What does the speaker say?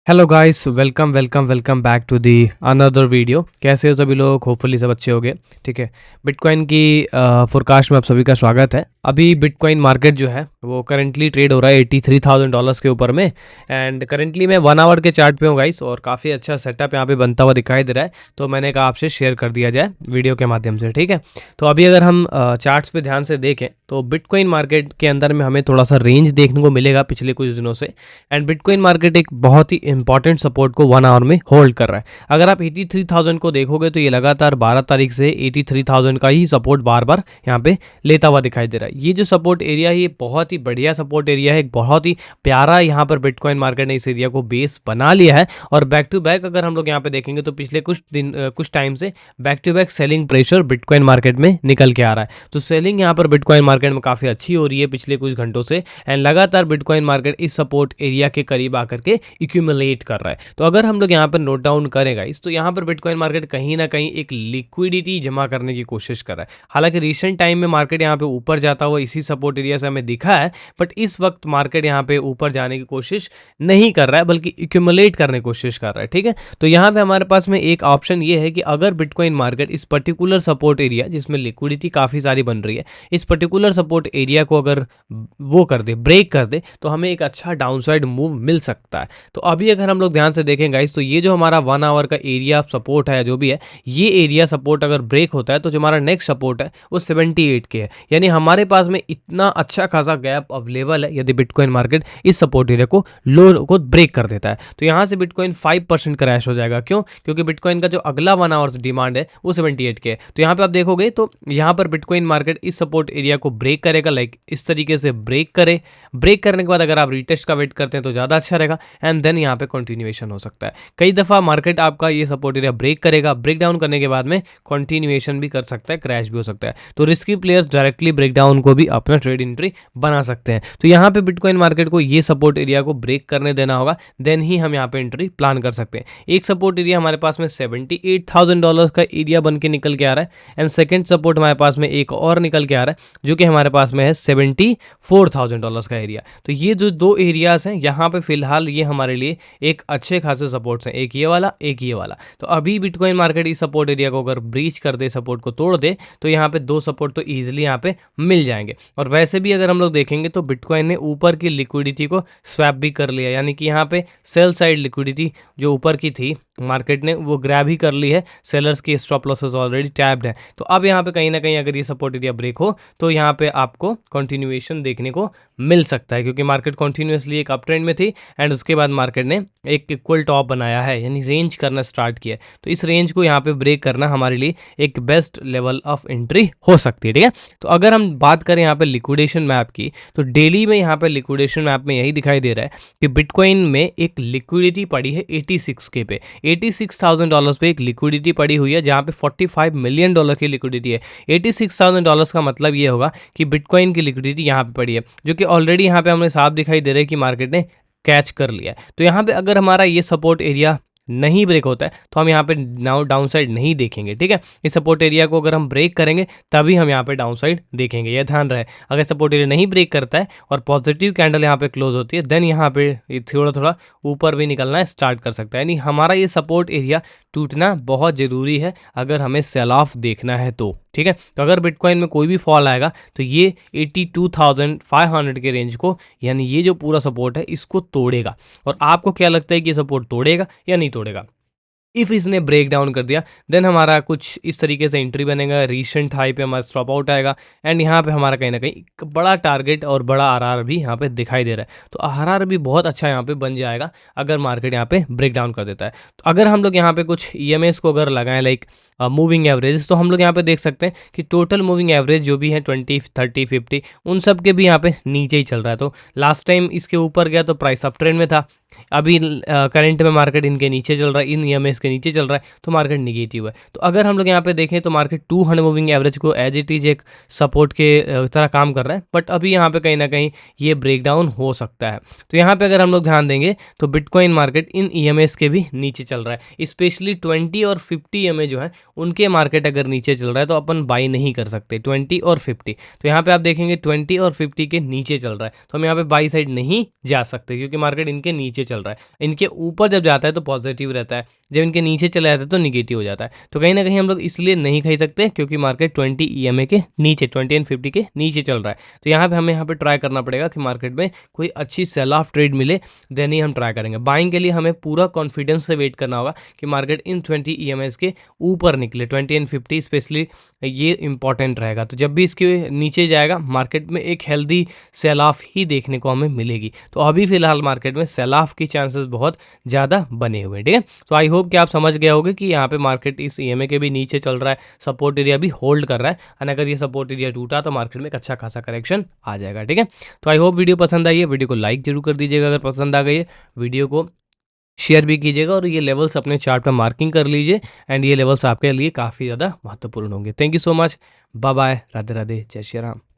Hello guys, welcome welcome welcome back to the another video. कैसे हो सभी लोग? होपफुली सब अच्छे होंगे। ठीक है, बिटकॉइन की फोरकास्ट में आप सभी का स्वागत है। अभी बिटकॉइन मार्केट जो है वो करंटली ट्रेड हो रहा है $83,000 के ऊपर में। एंड करंटली मैं 1 आवर के चार्ट पे हूँ गाइस, और काफ़ी अच्छा सेटअप यहाँ पे बनता हुआ दिखाई दे रहा है। तो मैंने कहा आपसे शेयर कर दिया जाए वीडियो के माध्यम से। ठीक है, तो अभी अगर हम चार्ट्स पे ध्यान से देखें तो बिटकॉइन मार्केट के अंदर में हमें थोड़ा सा रेंज देखने को मिलेगा पिछले कुछ दिनों से। एंड बिटकॉइन मार्केट एक बहुत ही इंपॉर्टेंट सपोर्ट को 1 आवर में होल्ड कर रहा है। अगर आप 83,000 को देखोगे तो ये लगातार 12 तारीख से 83,000 का ही सपोर्ट बार बार यहाँ पे लेता हुआ दिखाई दे रहा है। ये जो सपोर्ट एरिया है ये बहुत ही बढ़िया सपोर्ट एरिया है, एक बहुत ही प्यारा यहाँ पर बिटकॉइन मार्केट ने इस एरिया को बेस बना लिया है। और बैक टू बैक अगर हम लोग यहाँ पे देखेंगे तो पिछले कुछ टाइम से back to back selling pressure bitcoin market में निकल के आ रहा है। तो सेलिंग यहाँ पर बिटकॉइन मार्केट में काफ़ी अच्छी हो रही है पिछले कुछ घंटों से। एंड लगातार बिटकॉइन मार्केट इस सपोर्ट एरिया के करीब आकर के इक्यूमुलेट कर रहा है। तो अगर हम लोग यहाँ पर नोट डाउन करेगा इस, तो यहाँ पर बिटकॉइन मार्केट कहीं ना कहीं एक लिक्विडिटी जमा करने की कोशिश कर रहा है। हालांकि रिसेंट टाइम में मार्केट यहाँ पे ऊपर जाता हुआ इसी सपोर्ट एरिया से हमें दिखा है, बट इस वक्त मार्केट यहाँ पे ऊपर जाने की कोशिश नहीं कर रहा है बल्कि इक्यूमुलेट करने की कोशिश कर रहा है। ठीक है, तो यहाँ पे हमारे पास में एक ऑप्शन ये है कि अगर बिटकॉइन मार्केट इस पर्टिकुलर सपोर्ट एरिया जिसमें लिक्विडिटी काफ़ी सारी बन रही है, इस पर्टिकुलर सपोर्ट एरिया को अगर वो कर दे, ब्रेक कर दे, तो हमें एक अच्छा डाउनसाइड मूव मिल सकता है। तो अभी अगर हम लोग ध्यान से देखें गाइस, तो ये जो हमारा 1 आवर का एरिया सपोर्ट है जो भी है, ये एरिया सपोर्ट अगर ब्रेक होता है तो जो हमारा नेक्स्ट सपोर्ट है वो 78 के है। यानी हमारे पास में इतना अच्छा खासा गैप अवेलेबल है यदि बिटकॉइन मार्केट इस सपोर्ट एरिया को लो को ब्रेक कर देता है। तो यहाँ से बिटकॉइन 5% क्रैश हो जाएगा। क्यों? क्योंकि बिटकॉइन का जो अगला 1 आवर डिमांड है वो 78 के है। तो यहाँ पे आप देखोगे तो यहाँ पर बिटकॉइन मार्केट इस सपोर्ट एरिया को ब्रेक करेगा, लाइक इस तरीके से ब्रेक करे। ब्रेक करने के बाद अगर आप रीटेस्ट का वेट करते हैं तो ज़्यादा अच्छा रहेगा, एंड देन यहाँ पे कंटिन्यूएशन हो सकता है। कई दफ़ा मार्केट आपका ये सपोर्ट एरिया ब्रेक करेगा, ब्रेक डाउन करने के बाद में कंटिन्यूएशन भी कर सकता है, क्रैश भी हो सकता है। तो risky players directly break down को भी अपना ट्रेड एंट्री बना सकते हैं। तो यहाँ पे बिटकॉइन मार्केट को ये सपोर्ट एरिया को ब्रेक करने देना होगा, देन ही हम यहाँ पे एंट्री प्लान कर सकते हैं। एक सपोर्ट एरिया हमारे पास में $78,000 का एरिया बन के निकल के आ रहा है, एंड सेकेंड सपोर्ट हमारे पास में एक और निकल के आ रहा है जो कि हमारे पास में है $74,000 का एरिया। तो ये जो दो एरियाज हैं यहाँ पे फिलहाल ये हमारे लिए एक अच्छे खासे सपोर्ट्स हैं, एक ये वाला एक ये वाला। तो अभी बिटकॉइन मार्केट इस सपोर्ट एरिया को अगर ब्रीच कर दे, सपोर्ट को तोड़ दे, तो यहाँ पे दो सपोर्ट तो ईजिली यहाँ पे मिल जाएंगे। और वैसे भी अगर हम लोग देखेंगे तो बिटकॉइन ने ऊपर की लिक्विडिटी को स्वैप भी कर लिया, यानी कि यहाँ पे सेल साइड लिक्विडिटी जो ऊपर की थी मार्केट ने वो ग्रैब ही कर ली है। सेलर्स की स्टॉप लॉसेस ऑलरेडी टैप्ड है। तो अब यहाँ पे कहीं ना कहीं अगर ये सपोर्ट एरिया ब्रेक हो तो यहाँ पे आपको कंटिन्यूएशन देखने को मिल सकता है, क्योंकि मार्केट कंटिन्यूअसली एक अप ट्रेंड में थी एंड उसके बाद मार्केट ने एक इक्वल टॉप बनाया है, यानी रेंज करना स्टार्ट किया। तो इस रेंज को यहाँ पे ब्रेक करना हमारे लिए एक बेस्ट लेवल ऑफ एंट्री हो सकती है। ठीक है, तो अगर हम बात करें यहाँ पे लिक्विडेशन मैप की, तो डेली में यहाँ पे लिक्विडेशन मैप में यही दिखाई दे रहा है कि बिटकॉइन में एक लिक्विडिटी पड़ी है 86K पे, $86,000 पे एक लिक्विडिटी पड़ी हुई है, जहाँ पे $45 मिलियन की लिक्विडिटी है। $86,000 का मतलब ये होगा कि बिटकॉइन की लिक्विडिटी यहाँ पे पड़ी है, जो कि ऑलरेडी यहाँ पे हमें साफ दिखाई दे रहा है कि मार्केट ने कैच कर लिया है। तो यहाँ पे अगर हमारा ये सपोर्ट एरिया नहीं ब्रेक होता है तो हम यहाँ पे नाउ डाउन साइड नहीं देखेंगे। ठीक है, इस सपोर्ट एरिया को अगर हम ब्रेक करेंगे तभी हम यहाँ पे डाउन साइड देखेंगे, यह ध्यान रहे। अगर सपोर्ट एरिया नहीं ब्रेक करता है और पॉजिटिव कैंडल यहाँ पे क्लोज होती है, देन यहाँ पे थोड़ा थोड़ा ऊपर भी निकलना स्टार्ट कर सकता है। यानी हमारा ये सपोर्ट एरिया टूटना बहुत ज़रूरी है अगर हमें सेल ऑफ देखना है तो। ठीक है, तो अगर बिटकॉइन में कोई भी फॉल आएगा तो ये 82,500 के रेंज को, यानी ये जो पूरा सपोर्ट है इसको तोड़ेगा। और आपको क्या लगता है कि ये सपोर्ट तोड़ेगा या नहीं तोड़ेगा? इफ़ इसने ब्रेक डाउन कर दिया देन हमारा कुछ इस तरीके से एंट्री बनेगा, रीसेंट हाई पे हमारा स्टॉप आउट आएगा, एंड यहाँ पे हमारा कहीं ना कहीं एक बड़ा टारगेट और बड़ा आरआर भी यहाँ पे दिखाई दे रहा है। तो आरआर भी बहुत अच्छा यहाँ पे बन जाएगा अगर मार्केट यहाँ पे ब्रेक डाउन कर देता है। तो अगर हम लोग यहाँ पे कुछ ईएमएस को अगर लगाएं, लाइक मूविंग एवरेज, तो हम लोग यहाँ पे देख सकते हैं कि टोटल मूविंग एवरेज जो भी है 20, 30, 50 उन सब के भी यहाँ पे नीचे ही चल रहा है। तो लास्ट टाइम इसके ऊपर गया तो प्राइस अप ट्रेंड में था, अभी करंट में मार्केट इनके नीचे चल रहा है, इन ईएमएस के नीचे चल रहा है, तो मार्केट निगेटिव है। तो अगर हम लोग यहाँ पे देखें तो मार्केट 200 मूविंग एवरेज को एज इट इज एक सपोर्ट के तरह काम कर रहा है, बट अभी यहाँ पे कहीं ना कहीं ये ब्रेक डाउन हो सकता है। तो यहाँ पे अगर हम लोग ध्यान देंगे तो बिटकॉइन मार्केट इन ईएमएस के भी नीचे चल रहा है, स्पेशली 20 और 50 ईएमए जो है उनके मार्केट अगर नीचे चल रहा है तो अपन बाई नहीं कर सकते 20 और 50। तो यहाँ पे आप देखेंगे 20 और 50 के नीचे चल रहा है, तो हम यहाँ पे बाई साइड नहीं जा सकते क्योंकि मार्केट इनके नीचे नीचे चल रहा है। इनके ऊपर जब जाता है तो पॉजिटिव रहता है, जब इनके नीचे चला जाता है तो निगेटिव हो जाता है। तो कहीं ना कहीं हम लोग इसलिए नहीं खरीद सकते क्योंकि मार्केट 20 EMA के नीचे, 20 एंड 50 के नीचे चल रहा है। तो यहाँ पे हमें यहाँ पे ट्राई करना पड़ेगा कि मार्केट में कोई अच्छी सेल ऑफ ट्रेड मिले, देन ही हम ट्राई करेंगे। बाइंग के लिए हमें पूरा कॉन्फिडेंस से वेट करना होगा कि मार्केट इन 20 EMAs के ऊपर निकले, 20 एंड 50 स्पेशली ये इंपॉर्टेंट रहेगा। तो जब भी इसके नीचे जाएगा मार्केट में एक हेल्दी सेल ऑफ ही देखने को हमें मिलेगी। तो अभी फिलहाल मार्केट में सेल ऑफ की चांसेस बहुत ज़्यादा बने हुए हैं, ठीक है। तो आई होप कि आप समझ गए होगे कि यहाँ पे मार्केट इस EMA के भी नीचे चल रहा है, सपोर्ट एरिया भी होल्ड कर रहा है, और अगर ये सपोर्ट एरिया टूटा तो मार्केट में एक अच्छा खासा करेक्शन आ जाएगा, ठीक है। तो आई होप वीडियो पसंद आई है, वीडियो को लाइक जरूर कर दीजिएगा अगर पसंद आ गई है, वीडियो को शेयर भी कीजिएगा, और ये लेवल्स अपने चार्ट पर मार्किंग कर लीजिए, एंड ये लेवल्स आपके लिए काफ़ी ज़्यादा महत्वपूर्ण होंगे। Thank you so much, bye bye, Radhe Radhe, जय श्री राम।